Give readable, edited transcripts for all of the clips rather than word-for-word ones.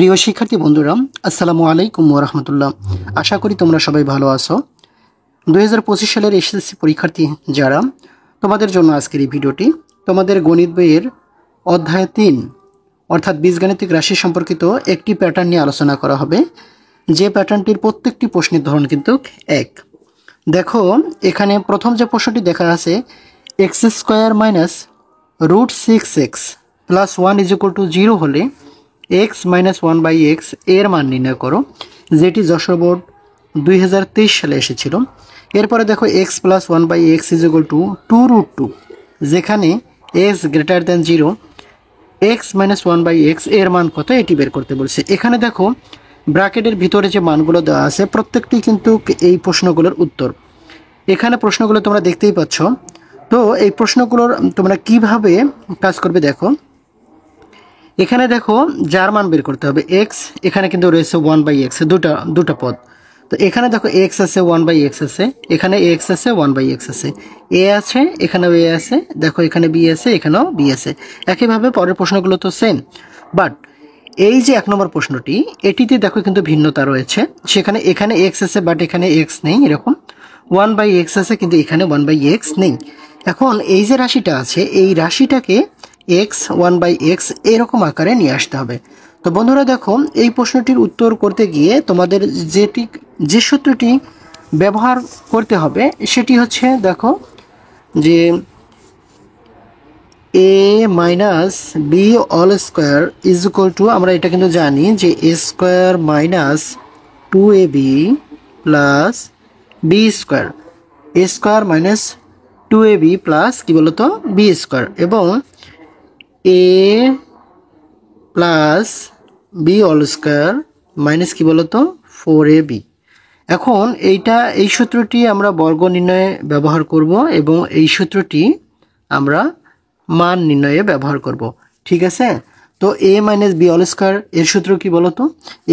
প্রিয় শিক্ষার্থী বন্ধুরা, আসসালামু আলাইকুম ওয়া রাহমাতুল্লাহ। আশা করি তোমরা সবাই ভালো আছো। 2025 সালের এসএসসি পরীক্ষার্থী যারা, তোমাদের জন্য আজকের এই ভিডিওটি। তোমাদের গণিত বইয়ের অধ্যায় 3 অর্থাৎ বীজগাণিতিক রাশি সম্পর্কিত একটি প্যাটার্ন নিয়ে আলোচনা করা হবে, যে প্যাটার্নটির প্রত্যেকটি প্রশ্নের ধরন কিন্তু এক। দেখো, এখানে প্রথম যে প্রশ্নটি দেখা আছে, x square minus root 6x plus 1 is equal to 0 হলে x মাইনাস 1/x এর মান নির্ণয় করো, যেটি যশোর বোর্ড 2023 সালে এসেছিল। এরপরে দেখো x plus 1/x is equal two 2√2, যেখানে x greater than 0, x minus 1/x এর মান কত এটি বের করতে বলছে। এখানে দেখো ব্র্যাকেটের ভিতরে যে মানগুলো দেওয়া আছে প্রত্যেকটি কিন্তু এই প্রশ্নগুলোর উত্তর। এখানে প্রশ্নগুলো তোমরা দেখতেই পাচ্ছ। তো এই প্রশ্নগুলোর তোমরা কিভাবে কাজ করবে দেখো, এখানে দেখো যার মান বের করতে হবে x, এখানে কিন্তু রয়েছে 1/x, দুটা পদ। তো এখানে দেখো x আছে, 1/x আছে, এখানে x আছে, 1/x আছে, a আছে, এখানেও a আছে, দেখো এখানে b আছে, এখানেও b আছে। একইভাবে পরের প্রশ্নগুলো তো সেম, বাট এই যে 1 নম্বর প্রশ্নটি, এটিতে দেখো কিন্তু ভিন্নতা রয়েছে। সেখানে এখানে x আছে বাট এখানে x নেই, এরকম 1/x আছে কিন্তু এখানে 1/x নেই। এখন এই যে রাশিটা আছে, এই রাশিটাকে x 1/x এরকম আকারে নিয়ে আসতে হবে। তো বন্ধুরা দেখো, এই প্রশ্নটির উত্তর করতে গিয়ে তোমাদের যে সূত্রটি ব্যবহার করতে হবে সেটি হচ্ছে, দেখো যে a minus b all square is equal to, আমরা এটা কিন্তু জানি যে a square minus 2ab plus b square, a square minus 2ab plus কি বলতো বি স্কোয়ার, এবং a plus b all square minus কি বলতো 4ab। এখন এই সূত্রটি আমরা বর্গ নির্ণয়ে ব্যবহার করব এবং এই সূত্রটি আমরা মান নির্ণয়ে ব্যবহার করব, ঠিক আছে। তো a minus b all square এর সূত্র কি বলতো,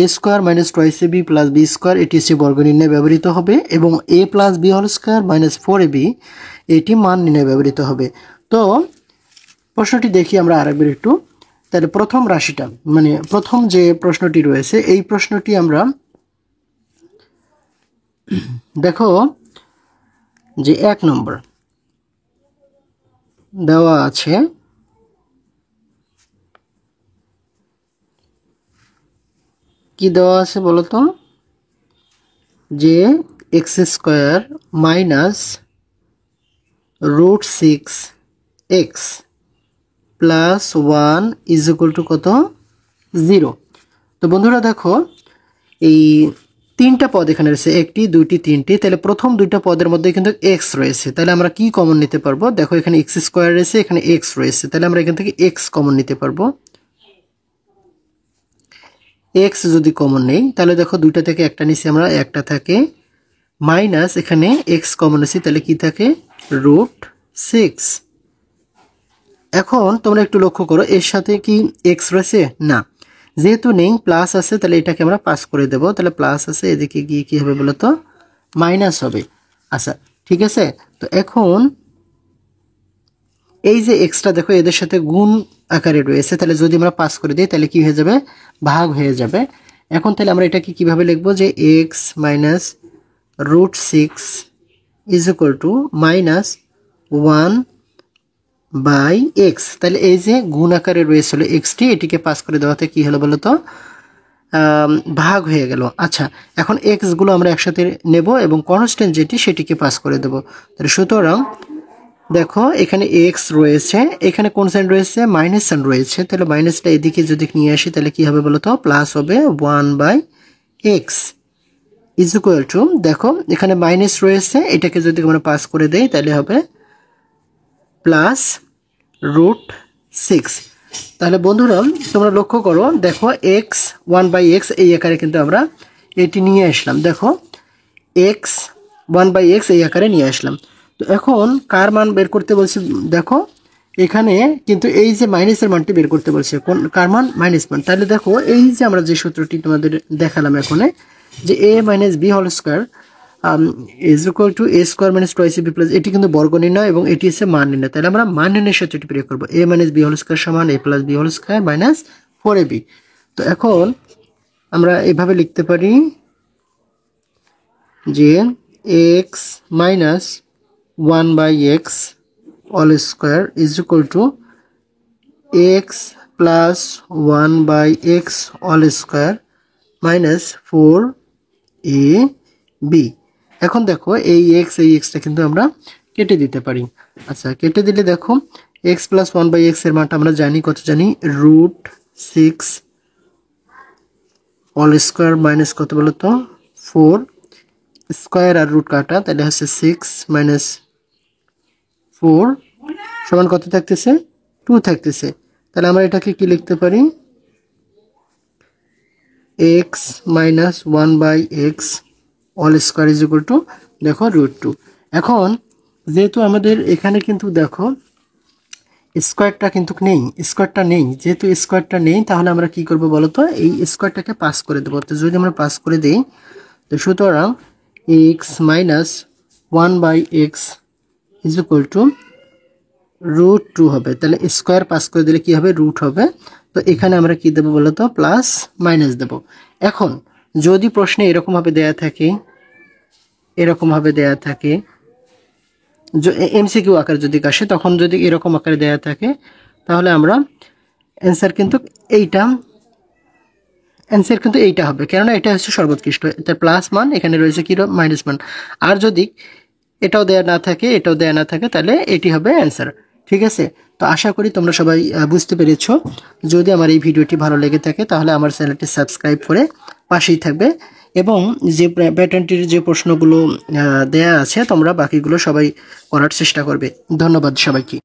a square minus twice ab plus b square, এটি হচ্ছে বর্গ নির্ণয়ে ব্যবহৃত হবে, এবং a plus b all square minus 4ab এটি মান নির্ণয়ে ব্যবহৃত হবে। তো প্রশ্নটি দেখি আমরা আরেকবার একটু। তাহলে প্রথম রাশিটা, মানে প্রথম যে প্রশ্নটি রয়েছে, এই প্রশ্নটি আমরা দেখো যে 1 নম্বর দেওয়া আছে, কি দেওয়া আছে বলতো, যে x square minus root 6x plus 1 is equal to কত 0। তো বন্ধুরা দেখো, এই তিনটা পদ এখানে রয়েছে, একটি, দুইটি, তিনটি। তাহলে প্রথম দুইটা পদের মধ্যে কিন্তু x রয়েছে, তাহলে আমরা কি কমন নিতে পারবো, দেখো এখানে x স্কোয়ার রয়েছে, এখানে x রয়েছে, তাহলে আমরা এখান থেকে x কমন নিতে পারবো। x যদি কমন নেই তাহলে দেখো দুইটা থেকে একটা নিচে আমরা, একটা থাকে মাইনাস, এখানে x কমন নিছি, তাহলে কি থাকে রুট 6। এখন তোমরা একটু লক্ষ্য করো, এর সাথে কি x রয়েছে না, যেহেতু নেই, প্লাস আছে, তাহলে এটাকে আমরা পাস করে দেব, তাহলে প্লাস আছে, এদিকে গিয়ে কি হবে বলতো মাইনাস হবে। আচ্ছা ঠিক আছে। তো এখন এই যে এক্সটা দেখো এদের সাথে গুণ আকারে রয়েছে, তাহলে যদি আমরা পাস করে দিই তাহলে কি হয়ে যাবে, ভাগ হয়ে যাবে। এখন তাহলে আমরা এটাকে কিভাবে লিখবো, যে x minus root 6 is equal to minus 1/x। তাহলে এই যে গুণ আকারে রয়েছিল এক্সটি, এটিকে পাস করে দেওয়াতে কি হলো বলতো ভাগ হয়ে গেল। আচ্ছা, এখন এক্স গুলো আমরা একসাথে নেব এবং কনস্ট্যান্ট যেটি সেটিকে পাস করে দেব। তাহলে সুতরাং দেখো এখানে এক্স রয়েছে, এখানে কোন সাইন রয়েছে, মাইনাস সাইন রয়েছে, তাহলে মাইনাসটা এদিকে যদি নিয়ে আসি তাহলে কি হবে বলতো প্লাস হবে 1/x ইজ ইকুয়াল টু, দেখো এখানে মাইনাস রয়েছে, এটাকে যদি আমরা পাস করে দেই তাহলে হবে প্লাস রুট 6। তাহলে বন্ধুরা তোমরা লক্ষ্য করো, দেখো এক্স 1/x এই আকারে কিন্তু আমরা এটি নিয়ে আসলাম, দেখো এক্স 1/x এই আকারে নিয়ে আসলাম। তো এখন কার মান বের করতে বলছি, দেখো এখানে কিন্তু এই যে মাইনাসের মানটি বের করতে বলছে, কোন কার মান, মাইনাস মান। তাহলে দেখো এই যে আমরা যে সূত্রটি তোমাদের দেখালাম এখানে, যে a minus b whole square is equal to a square minus twice b plus, এটি কিন্তু বর্গ নির্ণয় এবং এটি হচ্ছে মান নির্ণয়। তাহলে আমরা মান নির্ণয়ের সূত্রটি প্রয়োগ করবো, a minus b whole square সমান a plus b whole square minus 4ab। তো এখন আমরা এভাবে লিখতে পারি যে x minus 1/x all square is equal to x plus 1/x all square minus 4ab। এখন দেখো এই এক্সটা কিন্তু আমরা কেটে দিতে পারি। আচ্ছা, কেটে দিলে দেখো এক্স প্লাস 1/x এর মানটা আমরা জানি, কত জানি, √6 অল স্কোয়ার মাইনাস কত বলো তো 4 স্কোয়ার আর রুট কাটা, তাহলে হচ্ছে 6 মাইনাস 4 সমান কত থাকতেছে 2 থাকতেছে। তাহলে আমরা এটাকে কি লিখতে পারি, x minus 1/x all square is equal two দেখো √2। এখন যেহেতু আমাদের এখানে কিন্তু দেখো স্কোয়ারটা কিন্তু নেই, স্কোয়ারটা নেই, যেহেতু স্কোয়ারটা নেই তাহলে আমরা কি করব বলো তো, এই স্কোয়ারটাকে পাস করে দেবো। তো যদি আমরা পাস করে দিই তো সুতরাং x minus 1/x is equal two √2 হবে। তাহলে স্কোয়ার পাস করে দিলে কি হবে, রুট হবে। তো এখানে আমরা কি দেবো বলো তো, প্লাস মাইনাস দেব। এখন যদি প্রশ্নে এরকমভাবে দেয়া থাকে, এরকমভাবে দেয়া থাকে, এমসিকিউ আকারে যদি আসে, তখন যদি এরকম আকারে দেয়া থাকে তাহলে আমরা অ্যান্সার কিন্তু এইটা হবে, কেননা এটা হচ্ছে সর্বোৎকৃষ্ট। এটা প্লাস মান, এখানে রয়েছে কি মাইনাস মান। আর যদি এটাও দেয়া না থাকে, এটাও দেয়া না থাকে, তাহলে এটি হবে অ্যান্সার। ঠিক আছে, তো আশা করি তোমরা সবাই বুঝতে পেরেছো। যদি আমার এই ভিডিওটি ভালো লেগে থাকে তাহলে আমার চ্যানেলটি সাবস্ক্রাইব করে পাশেই থাকবে, এবং যে প্যাটার্নটির যে প্রশ্নগুলো দেয়া আছে তোমরা বাকিগুলো সবাই করার চেষ্টা করবে। ধন্যবাদ সবাইকে।